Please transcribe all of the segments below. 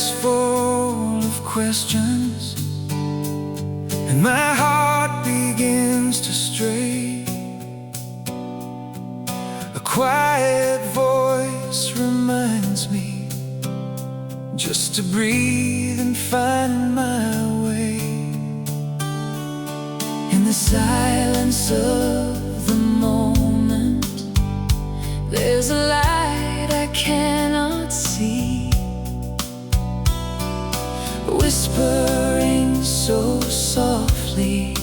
is full of questions, and my heart begins to stray. A quiet voice reminds me just to breathe and find my way. In the silence of the moment, there's a light I cannot see, whispering so softly,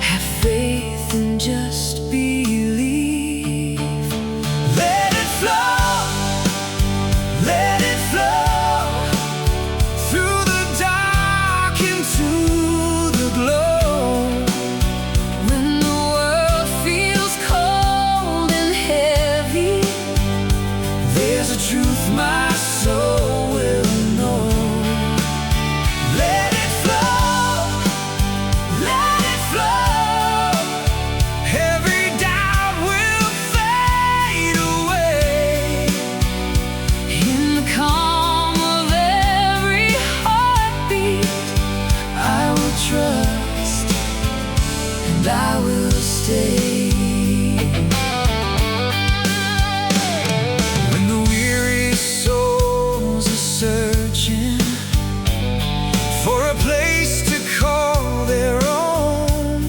have faith and just believe. Let it flow, let it flow, through the dark into the glow. When the world feels cold and heavy, there's a truth my soul will know. Let it flow, let it flow. Every doubt will fade away. In the calm of every heartbeat, I will trust and I will stay. When the weary souls are searching for a place to call their own,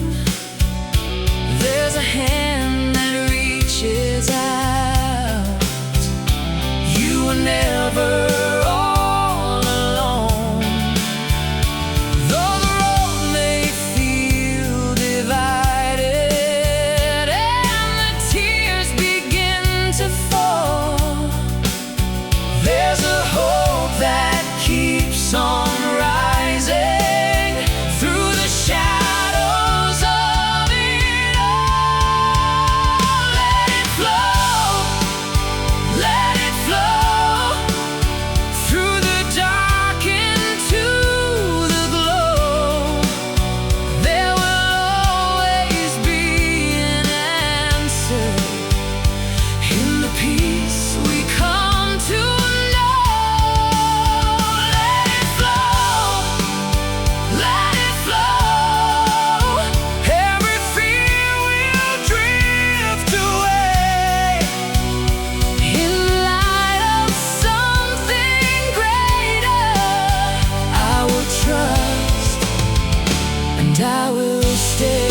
there's a hand that reaches out. You are never all alone. Though the road may feel divided and the tears begin to fall, there's a hope that keeps on rising through the shadows of it all. Let it flow, let it flow, through the dark into the glow. There will always be an answer in the peace we come to know. Let it flow, let it flow. Every fear will drift away. In the light of something greater, I will trust and I will stay.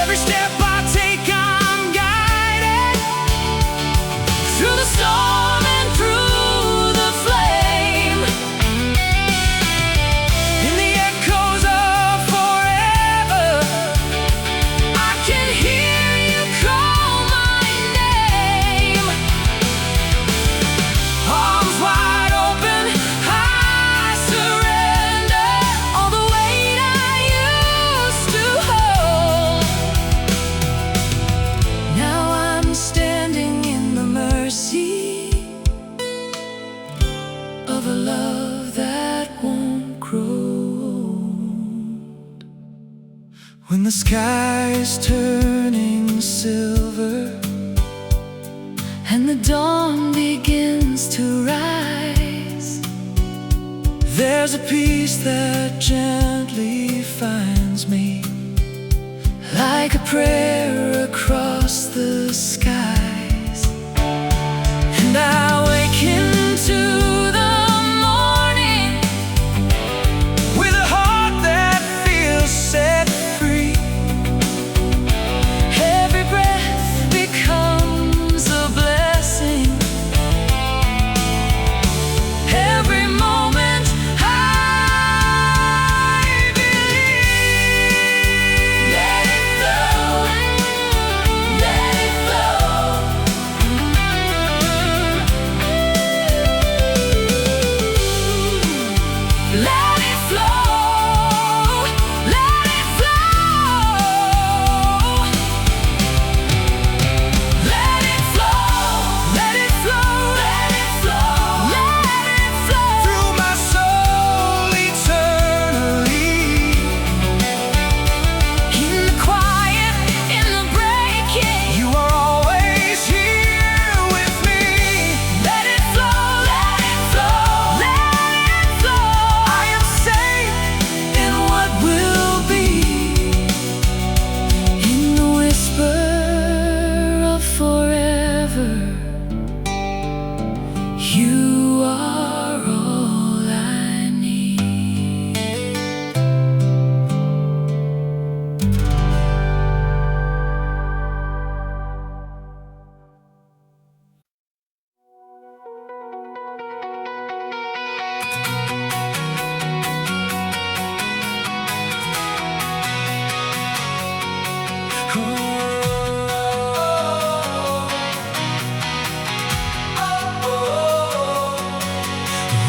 Every step I take, I'm guided through the storm and through the flame. In the echoes of forever, I can hear you call my name. Arms wide open, I surrender all the weight I used to hold. Now I'm standing in the mercy of a love that won't grow. When the sky is turning silver and the dawn begins to rise, there's a peace that gently finds me, like a prayer across the skies. And I awaken to the morning with a heart that feels set free. Every breath becomes a blessing. Every moment I believe. Let it flow,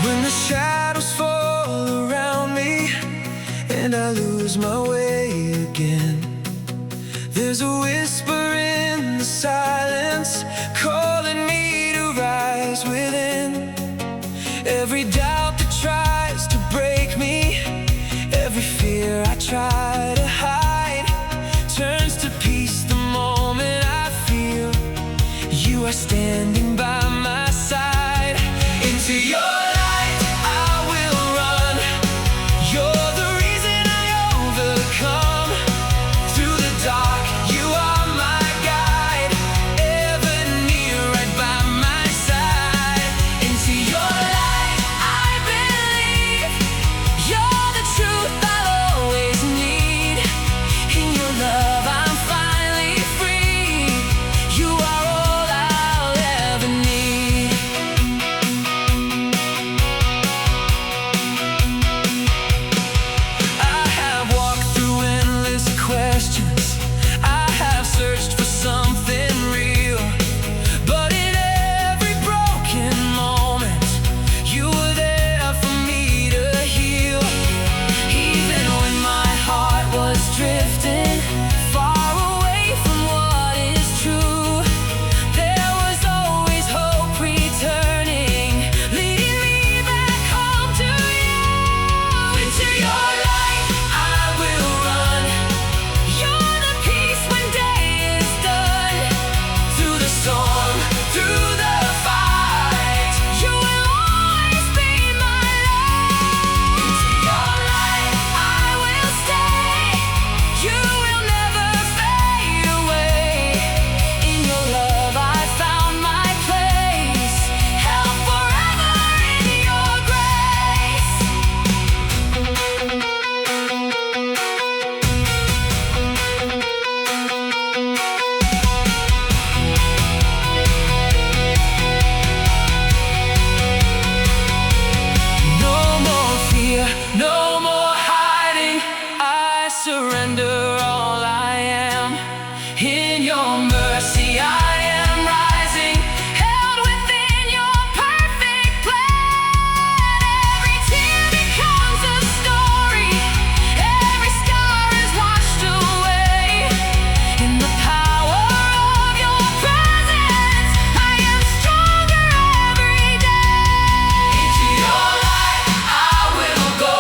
When the shadows fall around me and I lose my way again, there's a whisper in the silence calling me to rise within. Every doubt that tries to break me, every fear I try to hide, turns to peace the moment I feel you are standing by my side. Into your surrender all I am. In your mercy I am rising, held within your perfect plan. Every tear becomes a story, every scar is washed away. In the power of your presence I am stronger every day. Into your light I will go,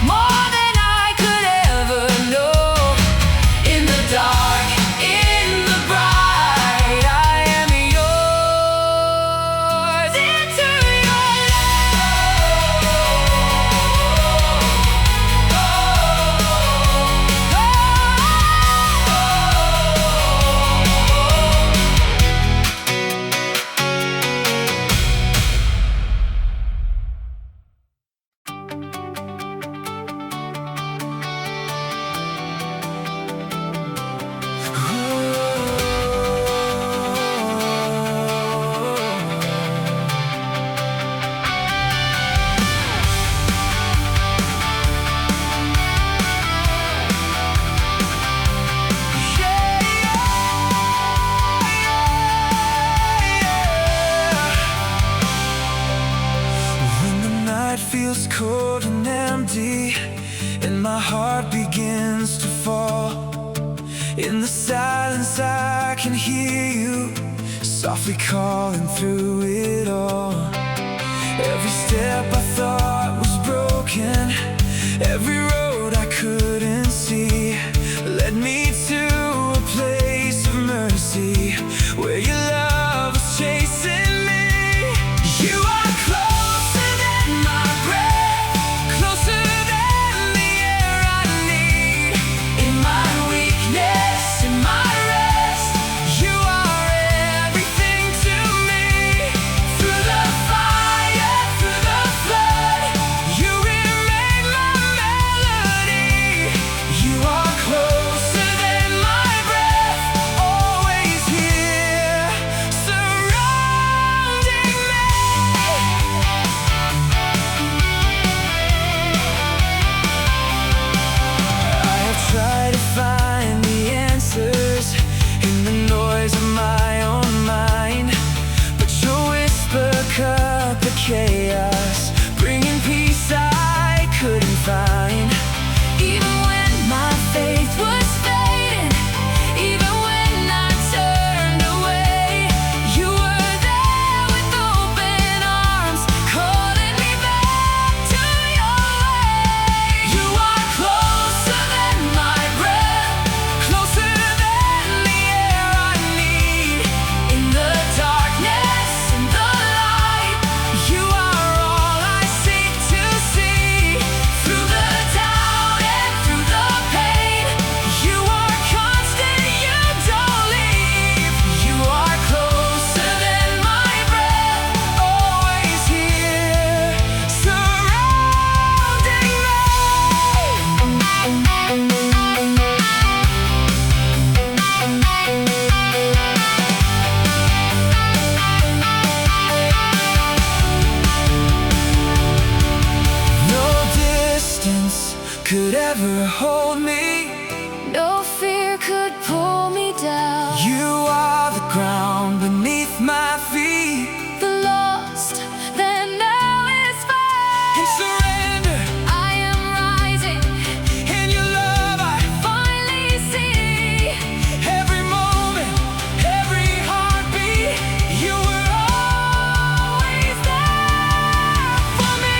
more than I could ever know. In the dark, in the bright, I am yours. Into your When the night feels cold and empty and my heart begins to fall, in the silence I can hear you softly calling through it all. Every step I thought was broken, every road I couldn't see, led me to a place of mercy where your love was chasing me. You are closer than my breath, closer than the air I need. In my weakness, in my rest, you are everything to me. Through the fire, through the flood, you remain my melody. could ever hold me. No fear could pull me down. You are the ground beneath my feet. The lost that now is found. In surrender, I am rising. in your love I Finally see every moment, every heartbeat. You were always there for me.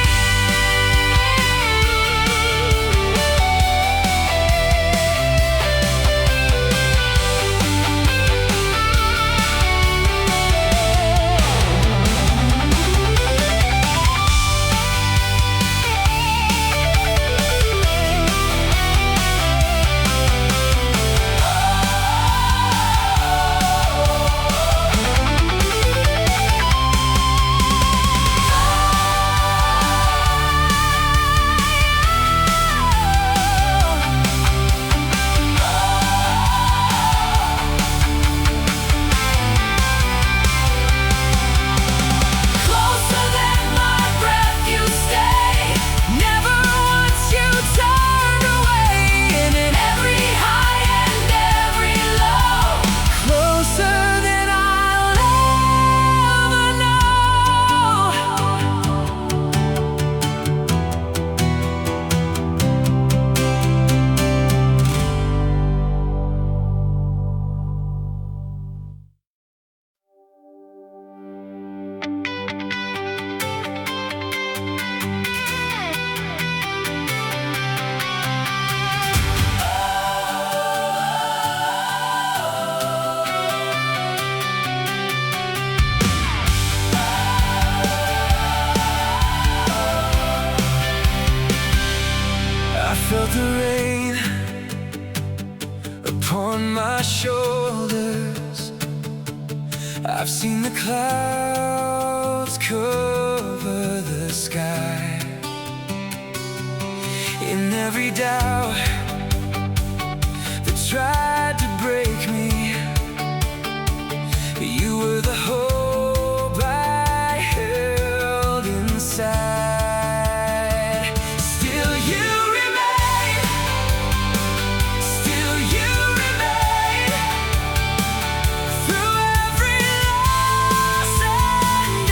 closer than my breath. You stay. Never once you turned away. And in every high and every low, Closer than I'll ever I felt the rain upon my shoulders. I've seen the clouds cover the sky. In every doubt that tried to break me, you were the hope I held inside. Still you remain. Still you remain. Through every loss and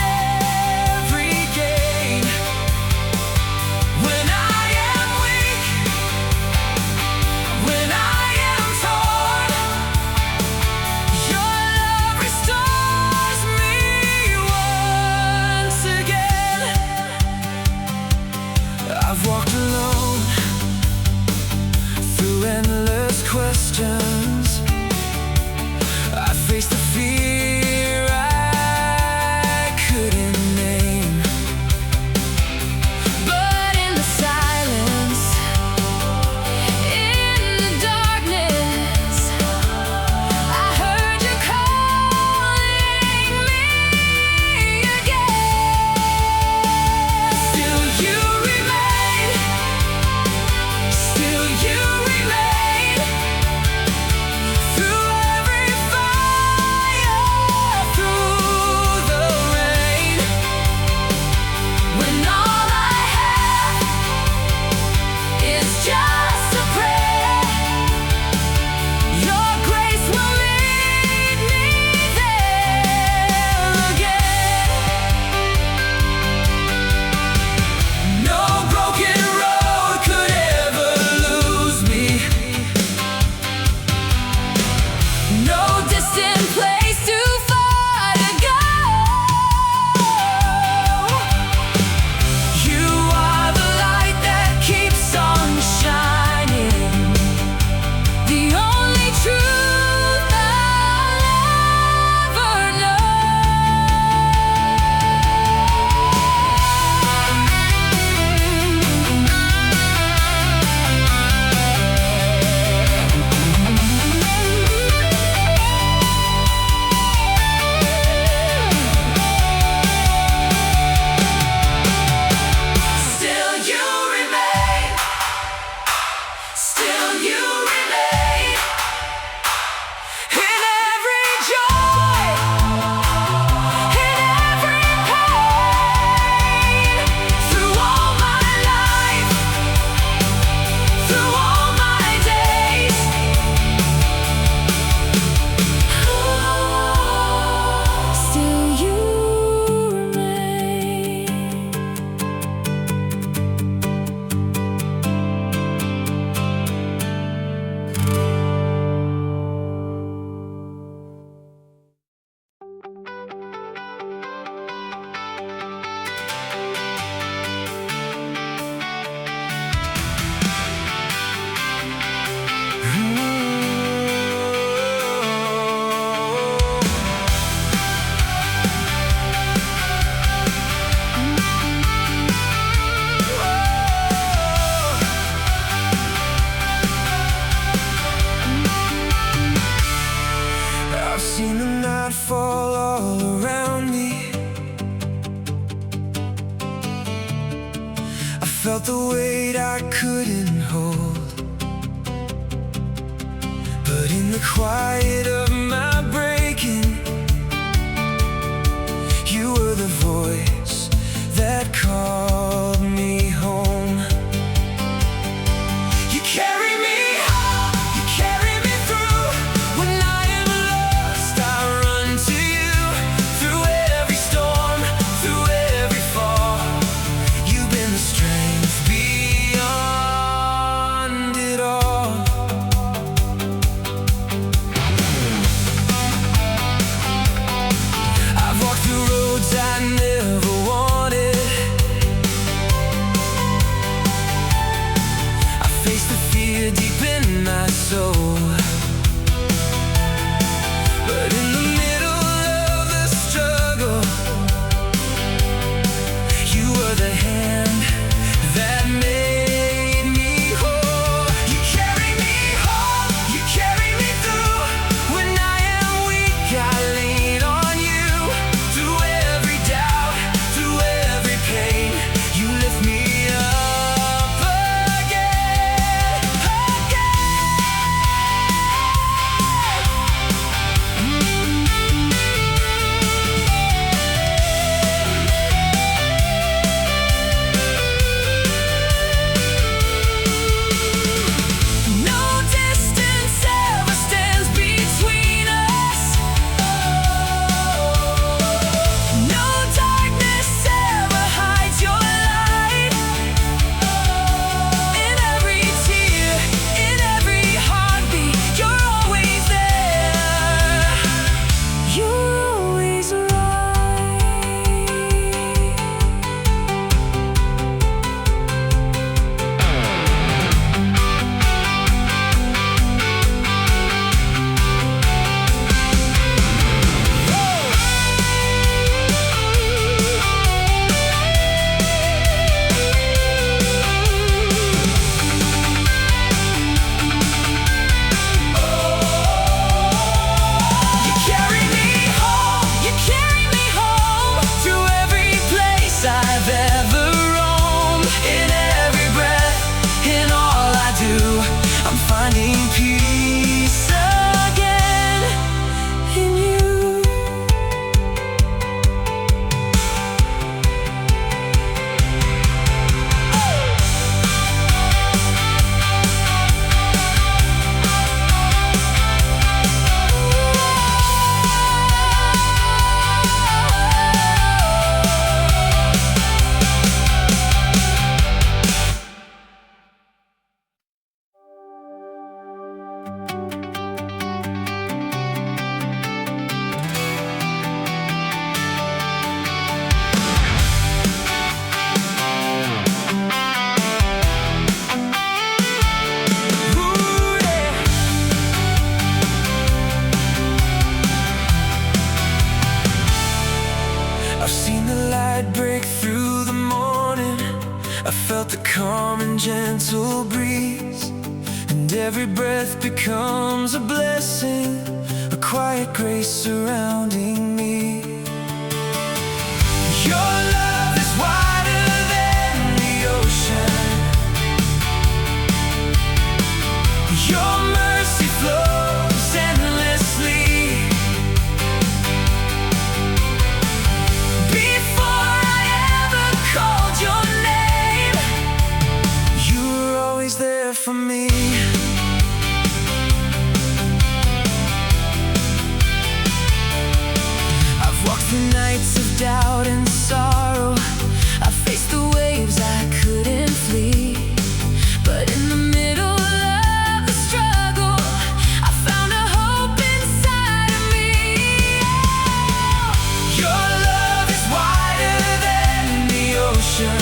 every gain. When I am weak, when I am torn, your love restores through all my days. Still you remain. I've seen the night fall all around me. I felt the weight I couldn't hold, but in the quiet of my breaking, you were the voice that called me home. You carry me home, you carry me through. When I am lost, I run to you. Through every storm, through every fall, you've been the strength beyond it all. I've walked through roads I never wanted. I faced the fear deep in my soul, but in the middle of the struggle, you were the hand that made me whole. You carry me home, you carry me through. When I am weak, I lean on you. Through every doubt, through every pain, you lift me up again, no distance ever stands between us. No darkness ever hides your light. In every tear, in every heartbeat, you're always there. You're always right. You carry me home, you carry me home. Through every place I've ever roamed. In every breath, in all I do, I'm finding peace again in you. Ooh, yeah. I've seen the light break through the morning. I felt the calm and gentle breeze, and every breath becomes a blessing, a quiet grace surrounding me. Your love is wider than the ocean. Your mercy flows endlessly. Before I ever called your name, you were always there for me. I've walked through nights of doubt and sorrow. I faced the waves I couldn't flee, but in the middle of the struggle, I found a hope inside of me. Your love is wider than the ocean.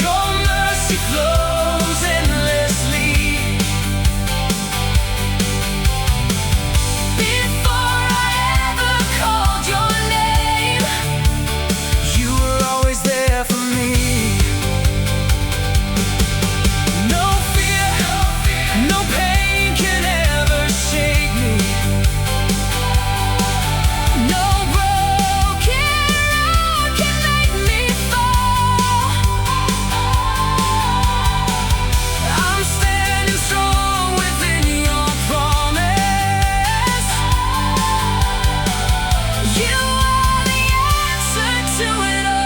Your mercy flows endlessly. Before I ever called your name, you were always there for me. No fear, no pain can ever shake me. No broken road can make me fall. I'm standing strong within your promise. You are the answer to it all.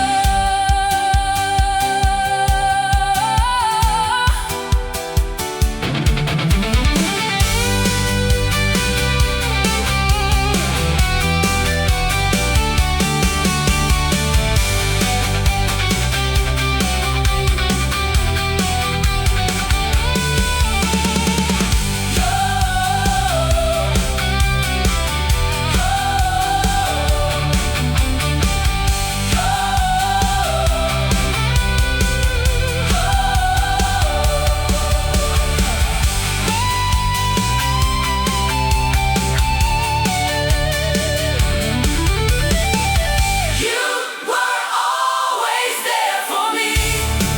You were always there for me.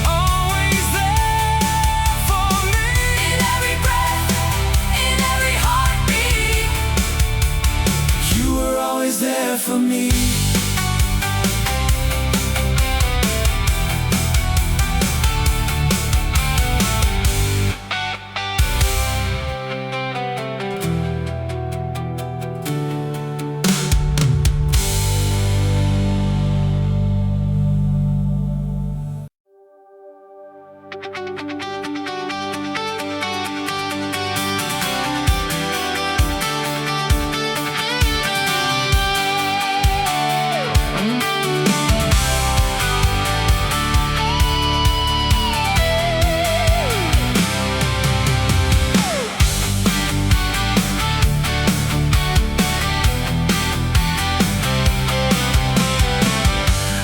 Always there for me. In every breath, in every heartbeat. You were always there for me.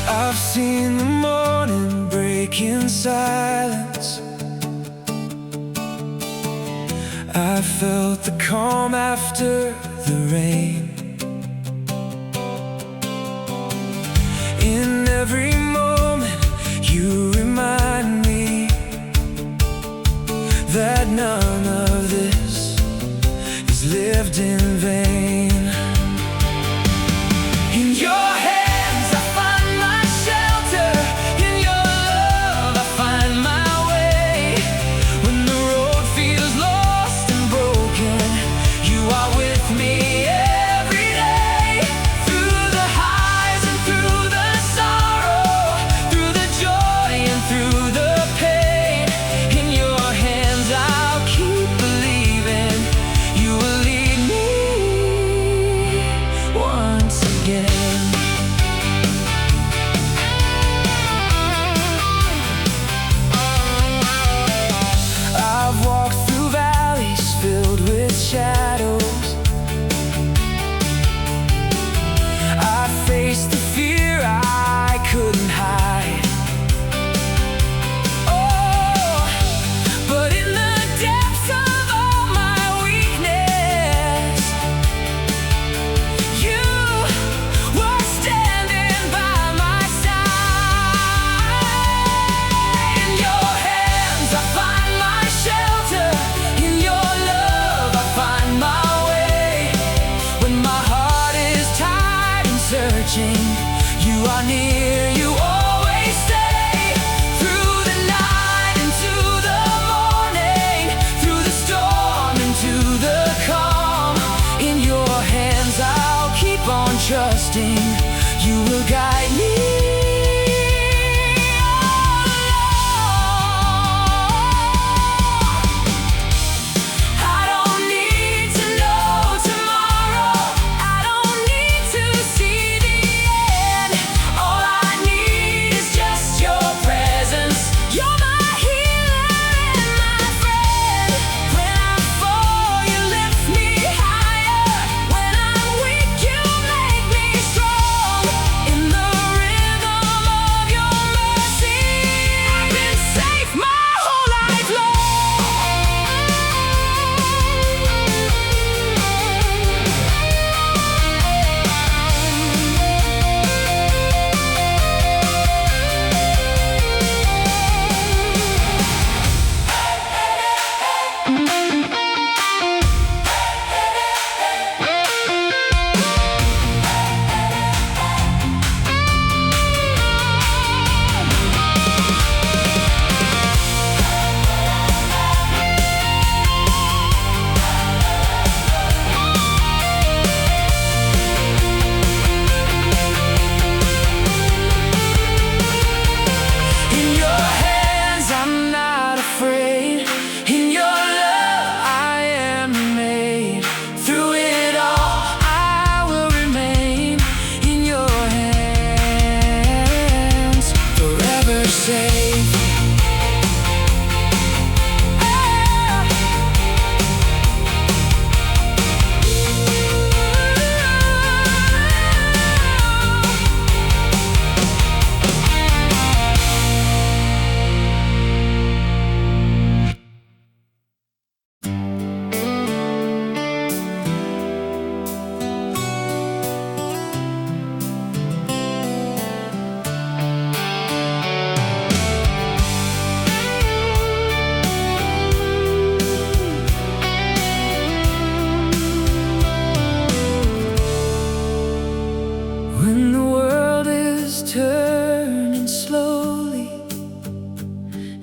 I've seen the morning break in silence. I felt the calm after the rain. In every moment you remind me that none of this is lived in vain. In your hands I find my shelter. In your love I find my way. When the road feels lost and broken, you are with me every day. Through the highs and through the sorrow, through the joy and through the pain. In your hands I'll keep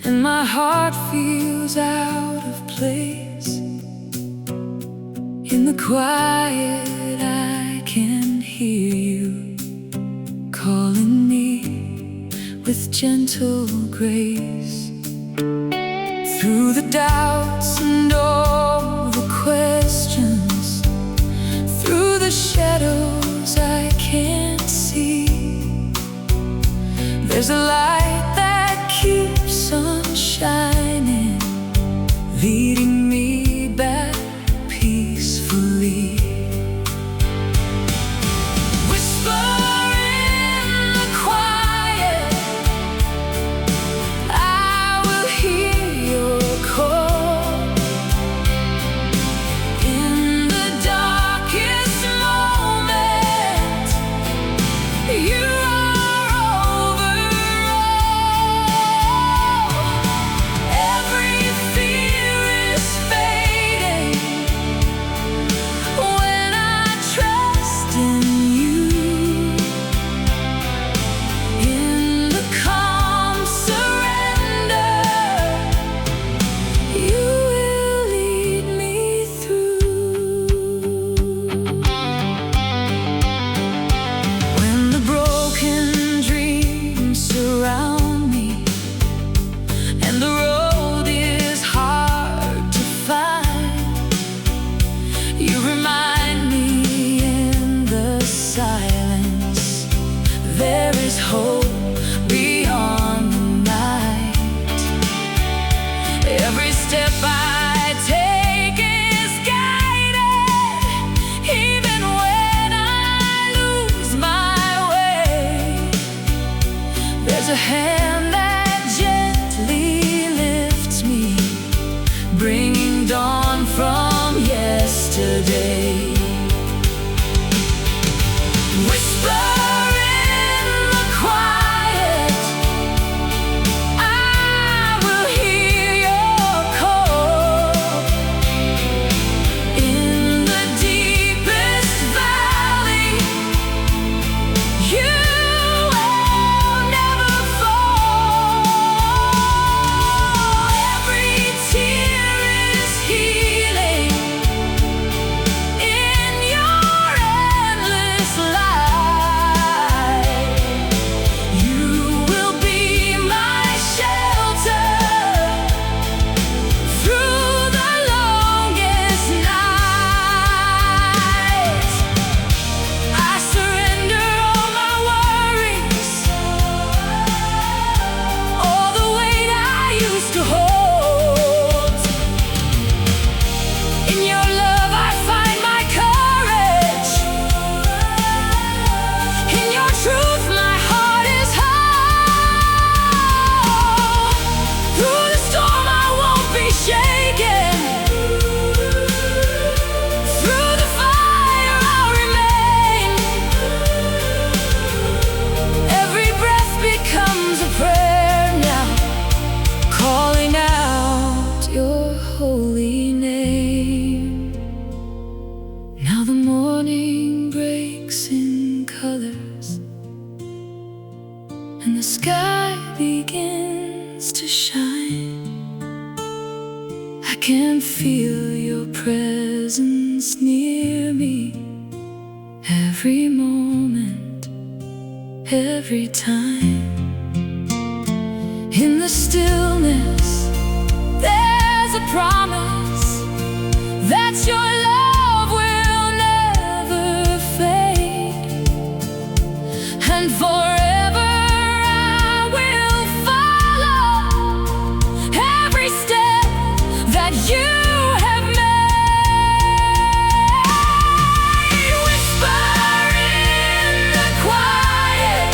and my heart feels out of place. In the quiet I can hear you calling me with gentle grace. Through the doubts and all the questions, through the shadows I can't see, there's a light that keeps on shining, leading me back peacefully. There is hope beyond the night. Every step I take is guided, even when I lose my way. There's a hand that gently lifts me, bringing dawn from yesterday. Whisper holy name. Now the morning breaks in colors, and the sky begins to shine. I can feel your presence near me, every moment, every time. In the stillness, there's a promise that your love will never fade, and forever I will follow every step that you have made. Whisper in the quiet,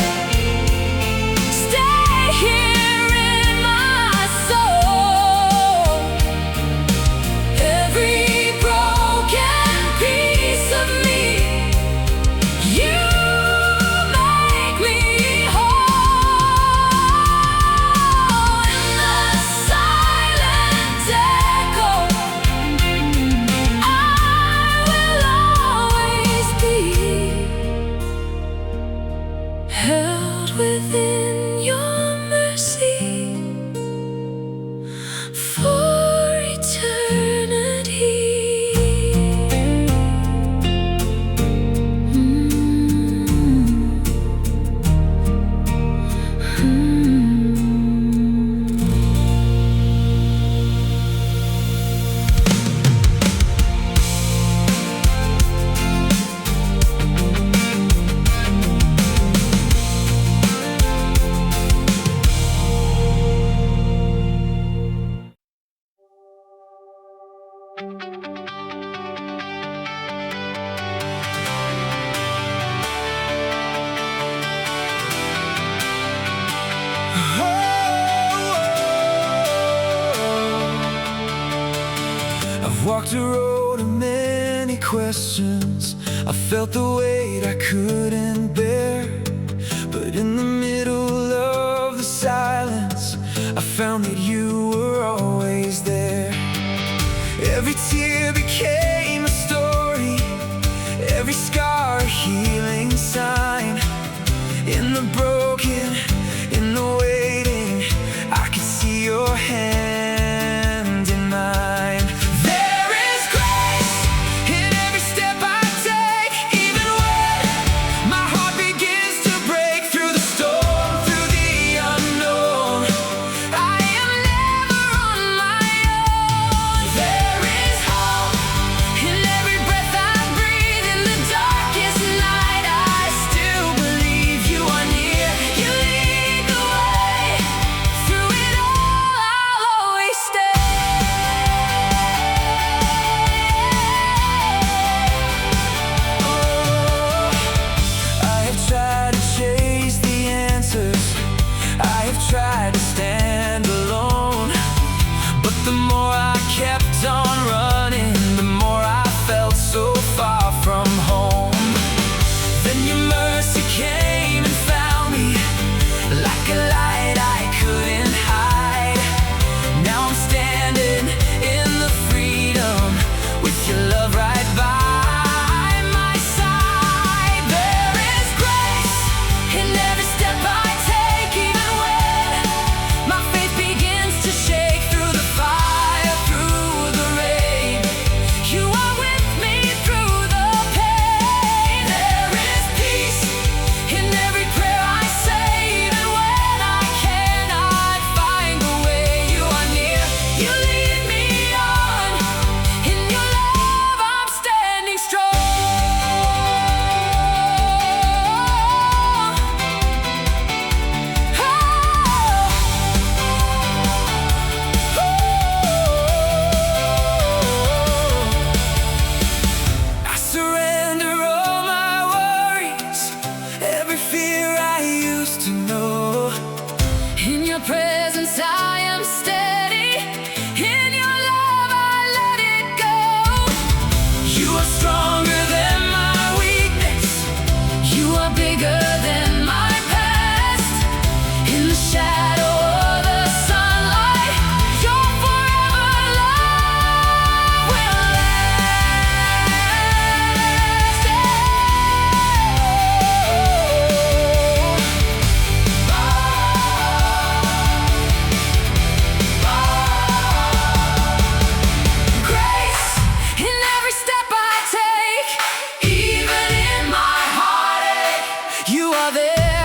I've walked a road of many questions. I felt the weight I couldn't bear, but in the middle of the silence, I found that you were always there. Every tear became a story, every scar a healing sign. In the broken, in the waiting, I could see your hand in mine. There is grace in every step I take, even when my heart begins to break. Through the storm, through the unknown, I am never on my own. There is hope in every breath I breathe. In the darkest night, I still believe you are near. You lead the way. Through it all, I'll always stay. Oh, I have tried to chase the answers, I have tried to stand alone, but the more I kept on running, the more I felt so far from home. Then your mercy came and found me, like a light I couldn't hide. Now I'm standing in the freedom, with your love right by my side. There is grace in every step I take, even when my faith begins to shake. Through the fire, through the rain, you are with me through the pain. There is peace in every prayer I say, even when I cannot find the way. You are near, you lead me on. In your love I'm standing strong. I surrender all my worries, every fear I used to know. In your presence I am steady, in your love I let it go. You are stronger than my weakness, you are bigger than my past. In the shadow of the sunlight, your forever love will last. Grace in every step I take, even in my heartache, you are there.